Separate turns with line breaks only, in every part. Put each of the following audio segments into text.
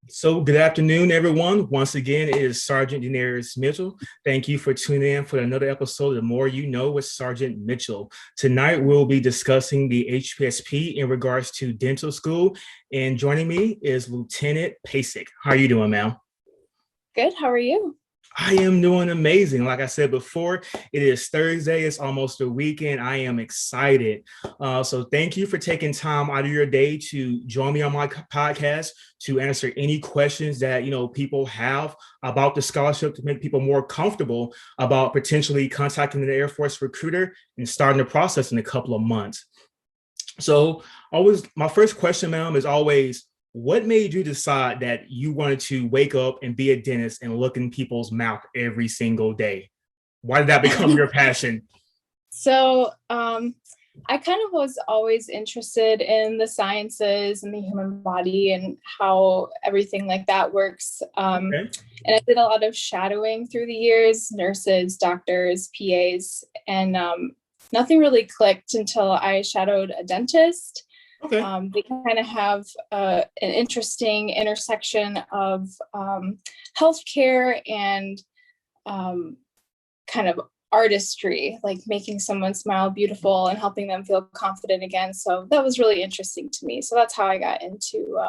So, good afternoon, everyone. Once again, it is Sergeant Denarius Mitchell. Thank you for tuning in for another episode of The More You Know with Sergeant Mitchell. Tonight, we'll be discussing the HPSP in regards to dental school. And joining me is Lieutenant Pasek. How are you doing, ma'am?
Good. How are you?
I am doing amazing. Like I said before, it is Thursday. It's almost a weekend. I am excited. So thank you for taking time out of your day to join me on my podcast to answer any questions that people have about the scholarship to make people more comfortable about potentially contacting the Air Force recruiter and starting the process in a couple of months. So always my first question, ma'am, is always what made you decide that you wanted to wake up and be a dentist and look in people's mouth every single day? Why did that become your passion?
I kind of was always interested in the sciences and the human body and how everything like that works.
Okay.
And I did a lot of shadowing through the years, nurses, doctors, PAs, and nothing really clicked until I shadowed a dentist.
Okay.
They kind of have an interesting intersection of healthcare and kind of artistry, like making someone smile beautiful and helping them feel confident again. So that was really interesting to me. So that's how I got into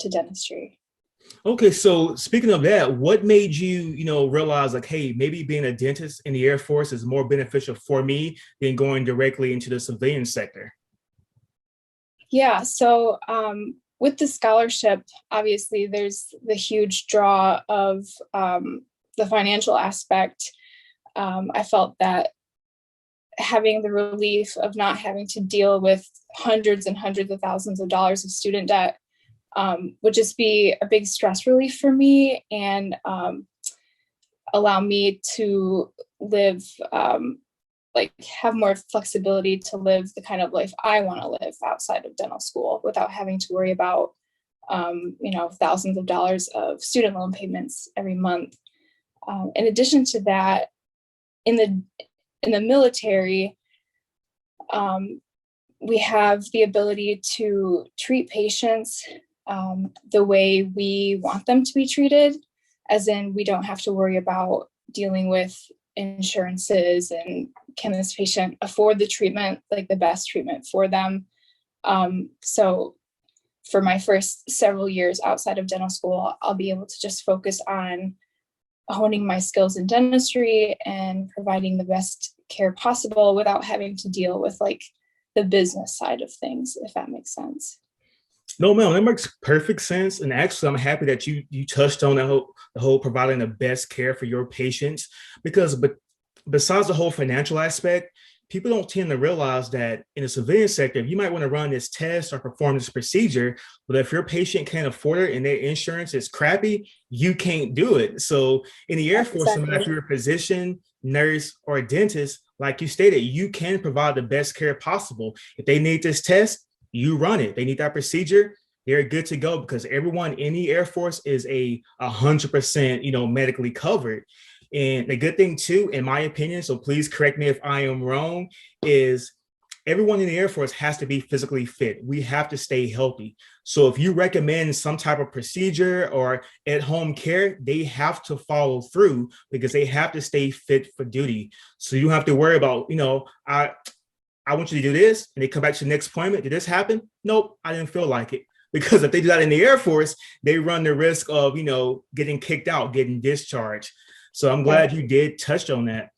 dentistry.
Okay, so speaking of that, what made you, realize like, hey, maybe being a dentist in the Air Force is more beneficial for me than going directly into the civilian sector?
Yeah, so with the scholarship, obviously there's the huge draw of the financial aspect. I felt that having the relief of not having to deal with hundreds and hundreds of thousands of dollars of student debt would just be a big stress relief for me and allow me to live, have more flexibility to live the kind of life I want to live outside of dental school without having to worry about, thousands of dollars of student loan payments every month. In addition to that, in the military, we have the ability to treat patients the way we want them to be treated, as in we don't have to worry about dealing with insurances and can this patient afford the treatment, like the best treatment for them. So for my first several years outside of dental school, I'll be able to just focus on honing my skills in dentistry and providing the best care possible without having to deal with like the business side of things, if that makes sense.
No, ma'am, that makes perfect sense. And actually, I'm happy that you touched on the whole providing the best care for your patients but besides the whole financial aspect, people don't tend to realize that in the civilian sector, you might want to run this test or perform this procedure, but if your patient can't afford it and their insurance is crappy, you can't do it. So in the Air Force, no matter if you're a physician, nurse, or a dentist, like you stated, you can provide the best care possible. If they need this test, you run it. They need that procedure, they're good to go because everyone in the Air Force is 100%, medically covered. And the good thing too, in my opinion, so please correct me if I am wrong, is everyone in the Air Force has to be physically fit. We have to stay healthy. So if you recommend some type of procedure or at-home care, they have to follow through because they have to stay fit for duty. So you don't have to worry about, I want you to do this, and they come back to the next appointment. Did this happen? Nope, I didn't feel like it. Because if they do that in the Air Force, they run the risk of, getting kicked out, getting discharged. So I'm glad you did touch on that.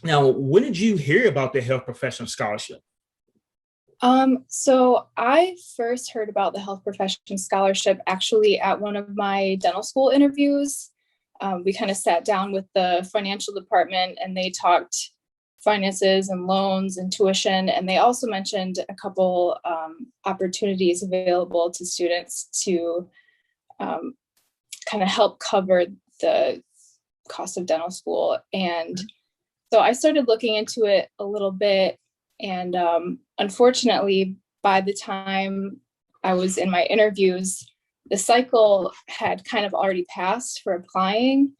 Now, when did you hear about the Health Professional Scholarship?
So I first heard about the Health Profession Scholarship actually at one of my dental school interviews. We kind of sat down with the financial department and they talked finances and loans and tuition. And they also mentioned a couple opportunities available to students to kind of help cover the cost of dental school. And so I started looking into it a little bit. And unfortunately, by the time I was in my interviews, the cycle had kind of already passed for applying.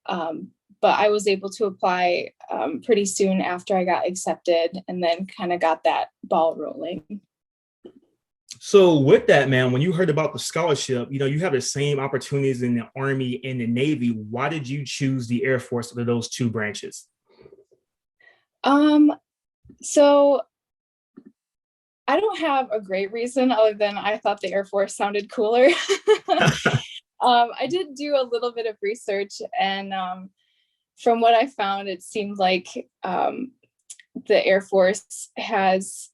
But I was able to apply pretty soon after I got accepted and then kind of got that ball rolling.
So with that, man, when you heard about the scholarship, you have the same opportunities in the Army and the Navy. Why did you choose the Air Force of those two branches?
Um, so I don't have a great reason other than I thought the Air Force sounded cooler. I did do a little bit of research, and from what I found, it seemed like the Air Force has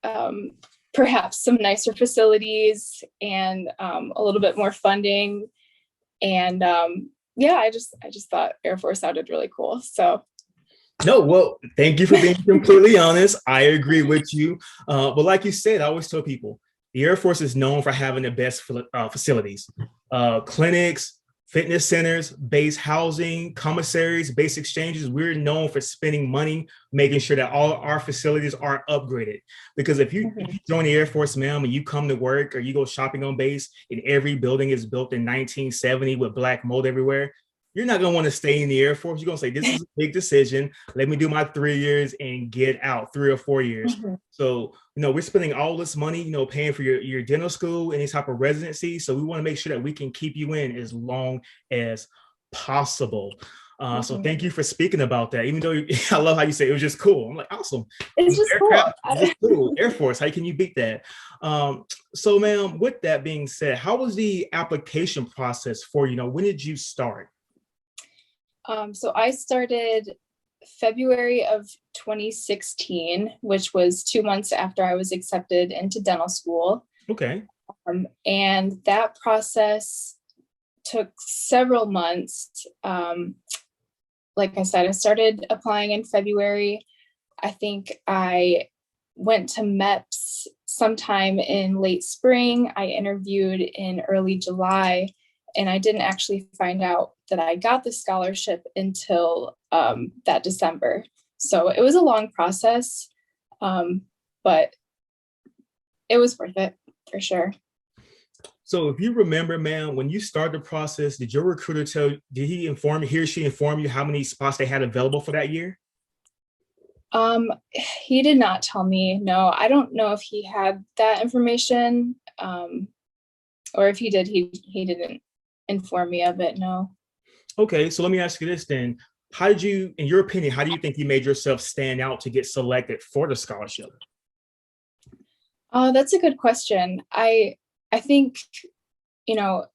um, perhaps some nicer facilities and a little bit more funding. And yeah, I just thought Air Force sounded really cool. So
No, well, thank you for being completely honest. I agree with you. But like you said, I always tell people the Air Force is known for having the best facilities, clinics, fitness centers, base housing, commissaries, base exchanges. We're known for spending money, making sure that all our facilities are upgraded. Because if you join the Air Force, ma'am, and you come to work or you go shopping on base and every building is built in 1970 with black mold everywhere, you're not going to want to stay in the Air Force. You're going to say, this is a big decision. Let me do my 3 years and get out, 3 or 4 years.
Mhm.
So, we're spending all this money, paying for your dental school, any type of residency. So we want to make sure that we can keep you in as long as possible. So
Mhm.
thank you for speaking about that. Even though I love how you say it was just cool. I'm like, awesome.
It's just cool.
Aircraft, just cool. Air Force, how can you beat that? So, ma'am, with that being said, how was the application process for, when did you start?
So I started February of 2016, which was 2 months after I was accepted into dental school.
Okay.
And that process took several months. Like I said, I started applying in February. I think I went to MEPS sometime in late spring. I interviewed in early July, and I didn't actually find out that I got the scholarship until that December. So it was a long process, but it was worth it for sure.
So if you remember, man, when you started the process, did your recruiter he or she inform you how many spots they had available for that year?
He did not tell me. No, I don't know if he had that information, or if he did, he didn't inform me of it. No.
Okay, so let me ask you this then. How did you, in your opinion, how do you think you made yourself stand out to get selected for the scholarship?
That's a good question. I think,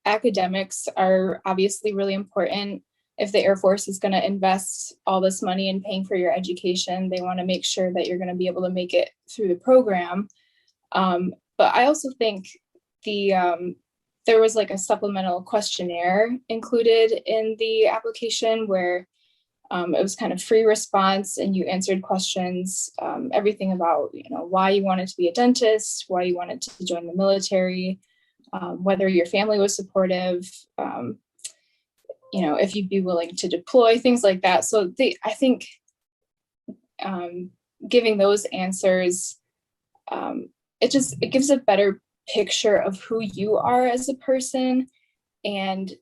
academics are obviously really important. If the Air Force is going to invest all this money in paying for your education, they want to make sure that you're going to be able to make it through the program. But I also think there was like a supplemental questionnaire included in the application where it was kind of free response, and you answered questions, everything about why you wanted to be a dentist, why you wanted to join the military, whether your family was supportive, if you'd be willing to deploy, things like that. So I think giving those answers, it gives a better picture of who you are as a person, and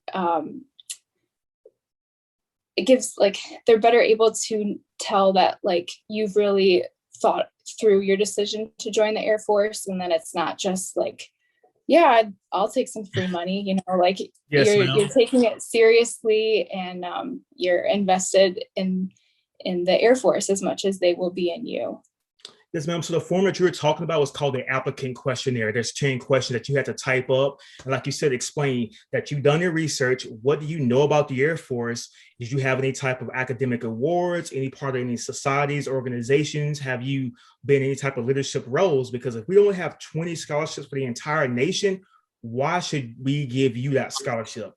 it gives like they're better able to tell that like you've really thought through your decision to join the Air Force, and then it's not just like, yeah, I'll take some free money, like
Yes,
you're
ma'am.
taking it seriously, and you're invested in the Air Force as much as they will be in you.
Yes, ma'am. So the form that you were talking about was called the applicant questionnaire. There's 10 questions that you had to type up. And like you said, explain that you've done your research. What do you know about the Air Force? Did you have any type of academic awards, any part of any societies, organizations? Have you been in any type of leadership roles? Because if we only have 20 scholarships for the entire nation, why should we give you that scholarship?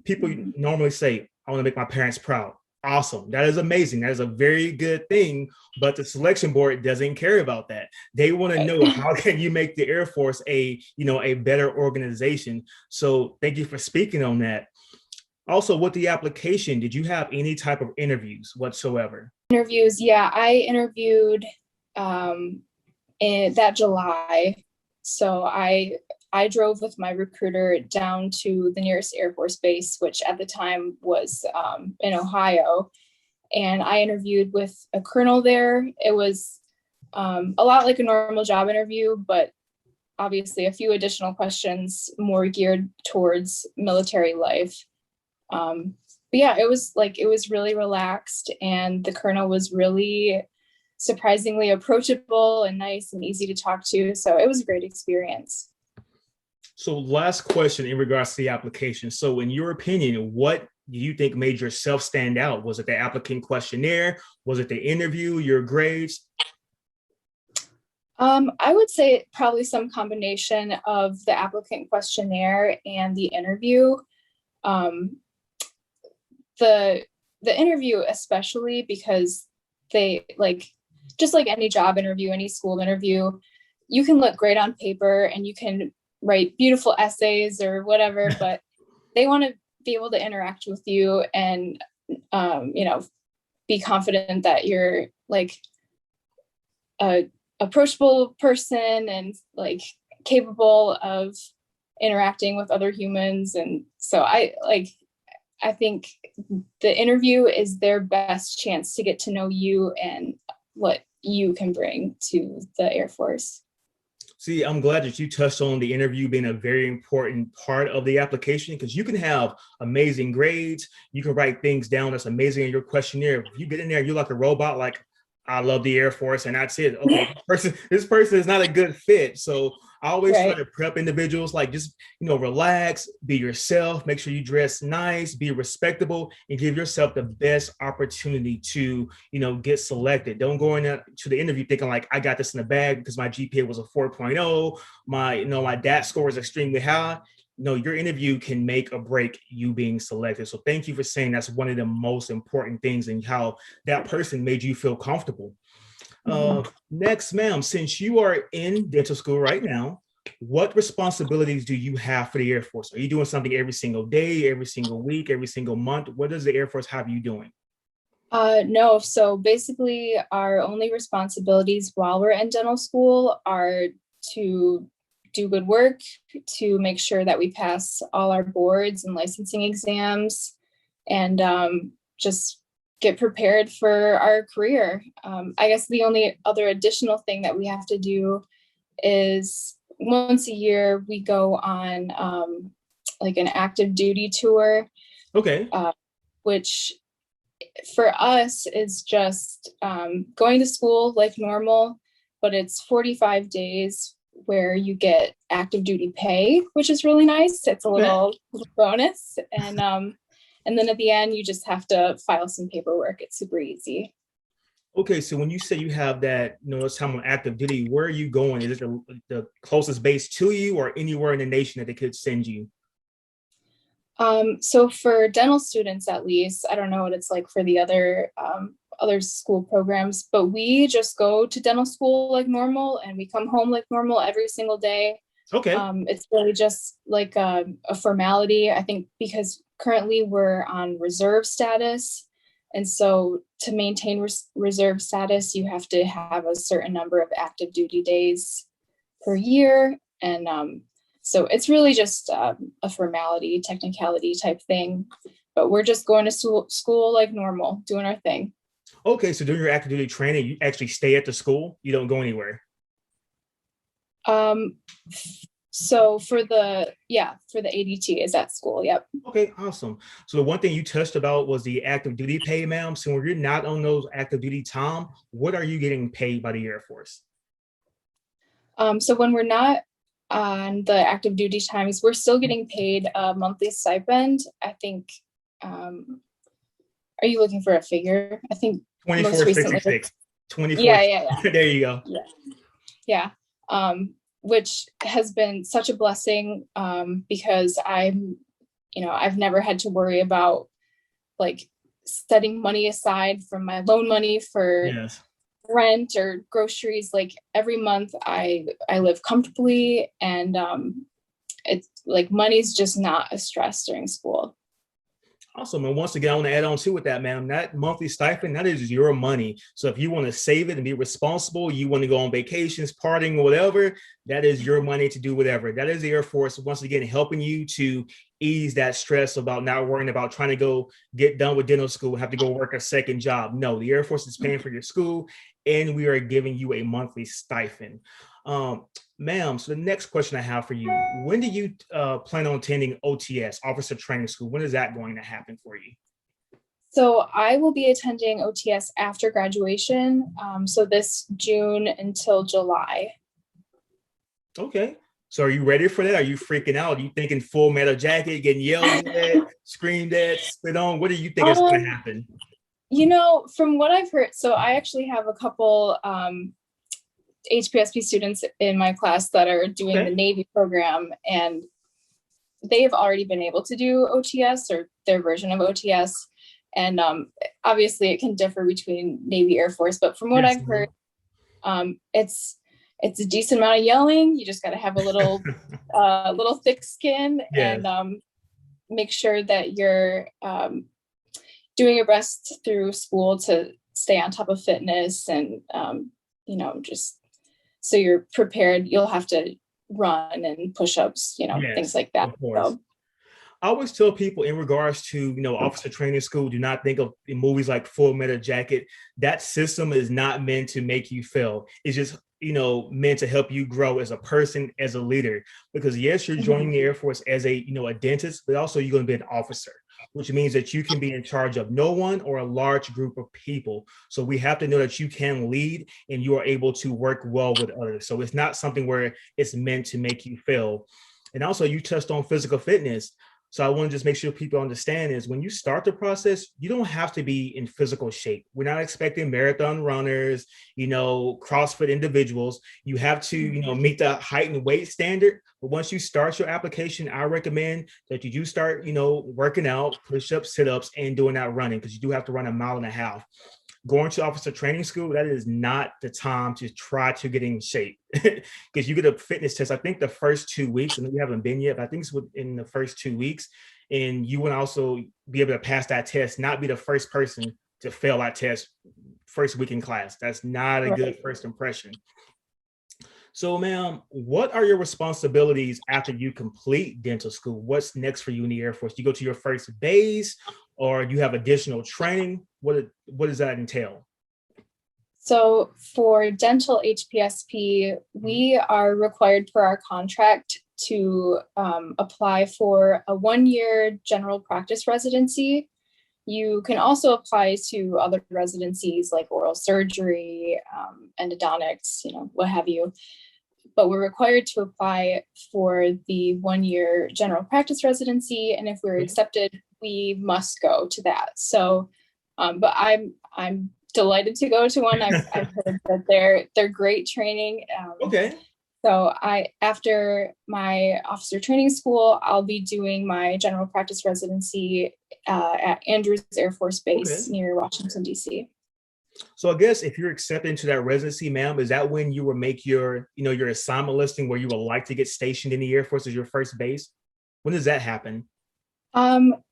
People
Mhm.
normally say, I want to make my parents proud. Awesome. That is amazing. That is a very good thing. But the selection board doesn't care about that. They want to know how can you make the Air Force a better organization. So thank you for speaking on that. Also, with the application, did you have any type of interviews whatsoever?
Interviews, yeah, I interviewed in that July. So I drove with my recruiter down to the nearest Air Force base, which at the time was in Ohio, and I interviewed with a colonel there. It was a lot like a normal job interview, but obviously a few additional questions more geared towards military life. But yeah, it was really relaxed, and the colonel was really surprisingly approachable and nice and easy to talk to. So it was a great experience.
So last question in regards to the application. So in your opinion, what do you think made yourself stand out? Was it the applicant questionnaire? Was it the interview, your grades?
I would say probably some combination of the applicant questionnaire and the interview. Um, the the interview especially, because they just like any job interview, any school interview, you can look great on paper and you can write beautiful essays or whatever, but they want to be able to interact with you and be confident that you're like a approachable person and like capable of interacting with other humans. And so I think the interview is their best chance to get to know you and what you can bring to the Air Force.
See, I'm glad that you touched on the interview being a very important part of the application, because you can have amazing grades. You can write things down that's amazing in your questionnaire. If you get in there, you're like a robot, like, I love the Air Force, and that's it. Okay, this person is not a good fit. So I always try to prep individuals, like, just, relax, be yourself, make sure you dress nice, be respectable, and give yourself the best opportunity to, get selected. Don't go in to the interview thinking like, I got this in the bag because my GPA was a 4.0, my DAT score is extremely high. No, your interview can make or break you being selected. So thank you for saying that's one of the most important things, and how that person made you feel comfortable. Next, ma'am, since you are in dental school right now, what responsibilities do you have for the Air Force? Are you doing something every single day, every single week, every single month? What does the Air Force have you doing?
No. So basically, our only responsibilities while we're in dental school are to do good work, to make sure that we pass all our boards and licensing exams, and just get prepared for our career. I guess the only other additional thing that we have to do is once a year we go on like an active duty tour.
Okay.
Which for us is just going to school like normal, but it's 45 days where you get active duty pay, which is really nice. It's a little bonus. And then at the end, you just have to file some paperwork. It's super easy.
Okay, so when you say you have that, this time on active duty, where are you going? Is it the closest base to you, or anywhere in the nation that they could send you?
So for dental students, at least, I don't know what it's like for the other school programs, but we just go to dental school like normal, and we come home like normal every single day.
Okay.
It's really just like a formality, I think, because currently we're on reserve status. And so to maintain reserve status, you have to have a certain number of active duty days per year. And so it's really just a formality, technicality type thing. But we're just going to school like normal, doing our thing.
Okay, so during your active duty training, you actually stay at the school? You don't go anywhere?
So for the ADT is at school. Yep.
Okay, awesome. So the one thing you touched about was the active duty pay, ma'am. So when you're not on those active duty time, what are you getting paid by the Air Force?
So when we're not on the active duty times, we're still getting paid a monthly stipend. I think, are you looking for a figure? I think
24.66. 24.
Yeah.
There you go.
Yeah. Which has been such a blessing, because I've never had to worry about like setting money aside from my loan money for rent or groceries. Like every month I live comfortably, and it's like money's just not a stress during school.
Awesome. And once again, I want to add on to with that, ma'am, that monthly stipend, that is your money. So if you want to save it and be responsible, you want to go on vacations, partying, or whatever, that is your money to do whatever. That is the Air Force, once again, helping you to ease that stress about not worrying about trying to go get done with dental school, have to go work a second job. No, the Air Force is paying for your school, and we are giving you a monthly stipend. Ma'am, so the next question I have for you, when do you plan on attending OTS, Officer Training School? When is that going to happen for you?
So I will be attending OTS after graduation. So this June until July.
Okay. So are you ready for that? Are you freaking out? Are you thinking full metal jacket, getting yelled at, screamed at, spit on? What do you think is going to happen?
From what I've heard, so I actually have a couple HPSP students in my class that are doing the Navy program, and they have already been able to do OTS or their version of OTS. And obviously it can differ between Navy, Air Force, but from what I've heard, it's a decent amount of yelling. You just got to have a little thick skin and make sure that you're doing your best through school to stay on top of fitness and just so you're prepared. You'll have to run and push-ups, things like that. So
I always tell people in regards to, officer training school, do not think of movies like Full Metal Jacket. That system is not meant to make you fail. It's just, meant to help you grow as a person, as a leader. Because yes, you're joining the Air Force as a dentist, but also you're going to be an officer, which means that you can be in charge of no one or a large group of people. So we have to know that you can lead and you are able to work well with others. So it's not something where it's meant to make you fail. And also you touched on physical fitness. So I want to just make sure people understand is when you start the process, you don't have to be in physical shape. We're not expecting marathon runners, CrossFit individuals. You have to, meet the height and weight standard. But once you start your application, I recommend that you do start, working out, push-ups, sit-ups, and doing that running, because you do have to run 1.5 miles. Going to officer training school, that is not the time to try to get in shape because you get a fitness test. I think the first 2 weeks, and we haven't been yet, but I think it's within the first 2 weeks. And you will also be able to pass that test, not be the first person to fail that test first week in class. That's not a good first impression. So, ma'am, what are your responsibilities after you complete dental school? What's next for you in the Air Force? Do you go to your first base or do you have additional training? What does that entail?
So for dental HPSP, we are required for our contract to apply for a 1-year general practice residency. You can also apply to other residencies like oral surgery, endodontics, what have you. But we're required to apply for the 1-year general practice residency. And if we're accepted, we must go to that. So, but I'm delighted to go to one. I've heard that they're great training. So after my officer training school, I'll be doing my general practice residency at Andrews Air Force Base near Washington, D.C.
So I guess if you're accepted into that residency, ma'am, is that when you will make your, your assignment listing where you would like to get stationed in the Air Force as your first base? When does that happen?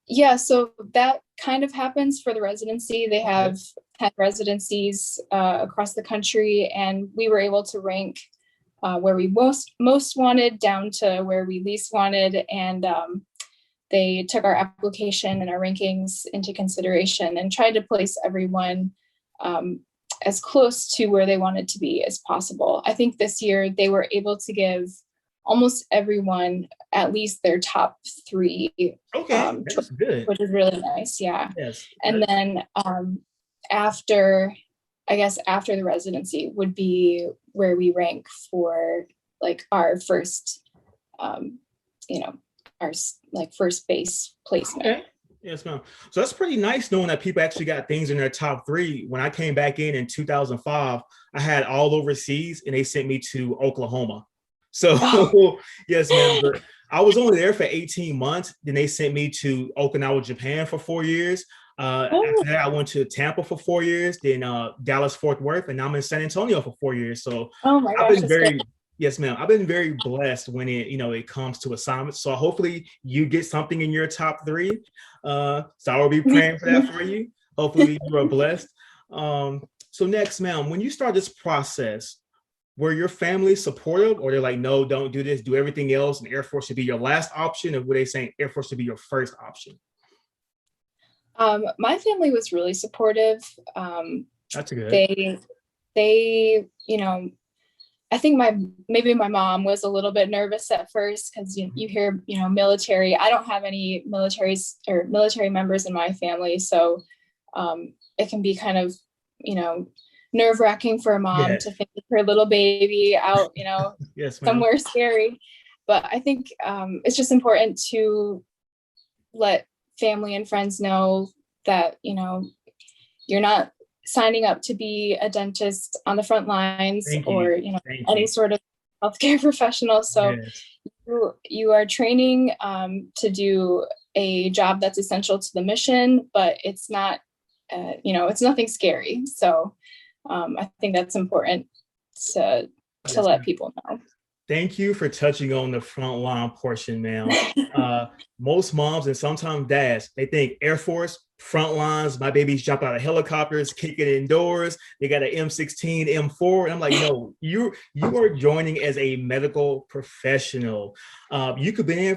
Yeah, so that kind of happens for the residency. They have 10 residencies across the country, and we were able to rank where we most wanted down to where we least wanted. And they took our application and our rankings into consideration and tried to place everyone as close to where they wanted to be as possible. I think this year they were able to give almost everyone at least their top 3.
That's good.
Which is really nice. Yeah.
Yes.
And then after the residency would be where we rank for like our first, our like first base placement.
Okay. Yes, ma'am. So that's pretty nice knowing that people actually got things in their top 3. When I came back in 2005, I had all overseas and they sent me to Oklahoma. So yes, ma'am. But I was only there for 18 months. Then they sent me to Okinawa, Japan for 4 years. After that, I went to Tampa for 4 years, then Dallas, Fort Worth, and now I'm in San Antonio for 4 years. So I've been yes, ma'am. I've been very blessed when it comes to assignments. So hopefully you get something in your top 3. So I will be praying for that for you. Hopefully you are blessed. So next, ma'am, when you start this process, were your family supportive, or they're like, no, don't do this, do everything else, and Air Force should be your last option, or were they saying Air Force should be your first option?
My family was really supportive.
That's good.
They I think maybe my mom was a little bit nervous at first because you hear, military. I don't have any military members in my family, so it can be kind of, nerve-wracking for a mom
Yes.
to think of her little baby out,
Yes, ma'am.
somewhere scary. But I think it's just important to let family and friends know that, you're not signing up to be a dentist on the front lines
Thank you.
or,
Thank
any
you.
sort of healthcare professional. So
Yes.
you are training to do a job that's essential to the mission, but it's not, it's nothing scary. So I think that's important to
Yes,
let
ma'am.
people know.
Thank you for touching on the front line portion, ma'am. Most moms and sometimes dads, they think Air Force, front lines, my babies jump out of helicopters, kicking indoors. They got an M16, M4. And I'm like, no, you are joining as a medical professional. You could be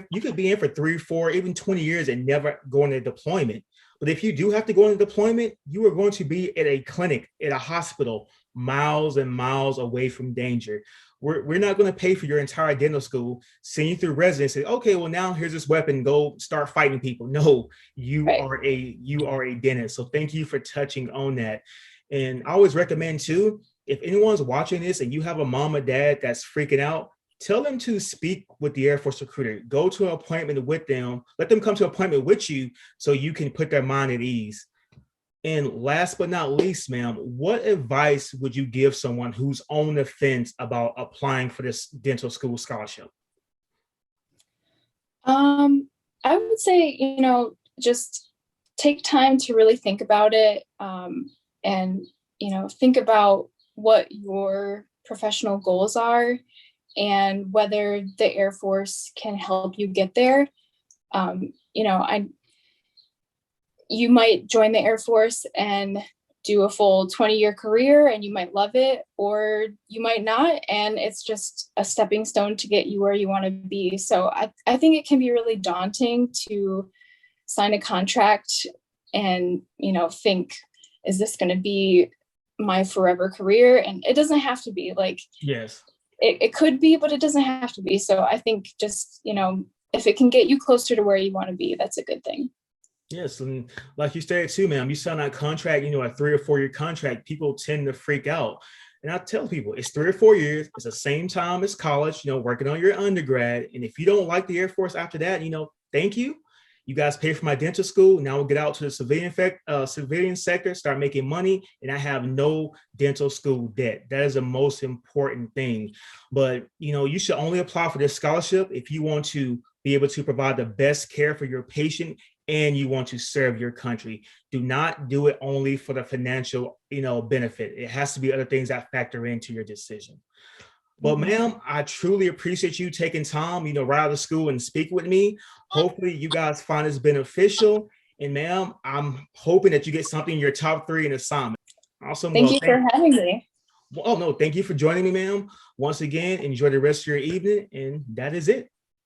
in for 3, 4, even 20 years and never go into deployment. But if you do have to go into deployment, you are going to be at a clinic, at a hospital, miles and miles away from danger. We're not going to pay for your entire dental school, send you through residency. Okay, well now here's this weapon, go start fighting people. No,
Right.
you are a dentist. So thank you for touching on that. And I always recommend too, if anyone's watching this and you have a mom or dad that's freaking out, tell them to speak with the Air Force recruiter. Go to an appointment with them. Let them come to an appointment with you so you can put their mind at ease. And last but not least, ma'am, what advice would you give someone who's on the fence about applying for this dental school scholarship?
I would say, just take time to really think about it, and, think about what your professional goals are and whether the Air Force can help you get there. You might join the Air Force and do a full 20-year career and you might love it, or you might not. And it's just a stepping stone to get you where you want to be. So I think it can be really daunting to sign a contract and, think, is this going to be my forever career? And it doesn't have to be. Like,
Yes.
It could be, but it doesn't have to be. So I think just, if it can get you closer to where you want to be, that's a good thing.
Yes, and like you stated too, ma'am, you sign that contract, a 3 or 4 year contract, people tend to freak out. And I tell people it's 3 or 4 years, it's the same time as college, working on your undergrad. And if you don't like the Air Force after that, thank you. You guys pay for my dental school. Now we'll get out to the civilian sector, start making money, and I have no dental school debt. That is the most important thing. But you should only apply for this scholarship if you want to be able to provide the best care for your patient and you want to serve your country. Do not do it only for the financial, benefit. It has to be other things that factor into your decision. But ma'am, I truly appreciate you taking time, right out of school and speak with me. Hopefully you guys find this beneficial. And ma'am, I'm hoping that you get something in your top 3 in assignment. Awesome.
Thank you for having me.
Oh, no, thank you for joining me, ma'am. Once again, enjoy the rest of your evening. And that is it.